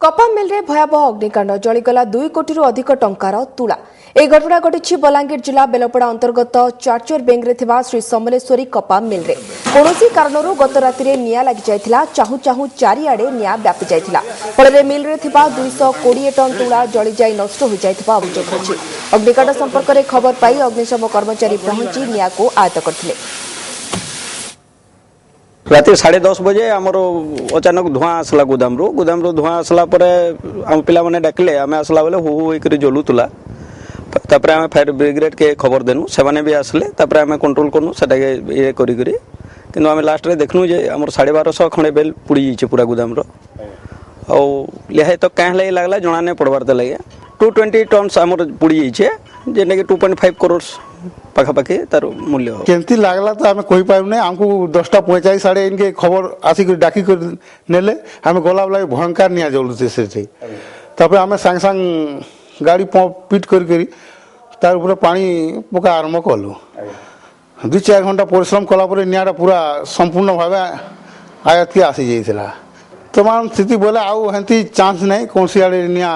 कपा मिल रे भयावह अग्निकांड जलीगला 2 कोटी अधिक टंकार तुला। यह घटना घटी बलांगीर जिला बेलपड़ा अंतर्गत चार्चर बेंगरे थिबा श्री समलेश्वरी कपा मिल रे कौनसी कारणरू गत राति निया लगी जाइथिला। चाहू चाहू चारिआडे निया व्यापी जाइथिला। फल मिल रे थिबा 220 टन तुला जली जाई नष्ट हो जाइथिबा अभियोग होछि। अग्निकांड संपर्क में खबर पाई अग्निशम कर्मचारी पहुंची निया को आयत्त करथिले। रात 10:30 बजे आमर अचानक धुआं आसला गोदाम रू धुआं आसला आम पिला माने डाकिले आम आसला बेले हु होकर जलुला। तापर आम फायर ब्रिगेड के खबर देनु से भी आसले आम कंट्रोल करनु से ये करी किंतु आम लास्ट रे देखनु जे आमर 1250 खंडे बेल पुड़ी जाइए पूरा गोदाम लिहाई तो क्या लगला जना नहीं पड़बार लगे 220 टन्स आमर पुड़ी जाइए जेने कि 2.5 करोड़ पाखापाखि तार मूल्य केमती लागला तो आम कही पारू ना। आमको 10:45 साढ़े इनके खबर आसिक डाकी कर नेले आम गला बेला भयंकर निया जलुचे से आम सांग सांग गाड़ी पिट कर तार ऊपर पानी पका आरंभ कलु। 2-4 घंटा परिश्रम कलापर निआटा पूरा संपूर्ण भाव आयत के आसी जाइए। तमाम स्थिति बोले आउ हेंती चांस नहीं कौन सी आड़े निया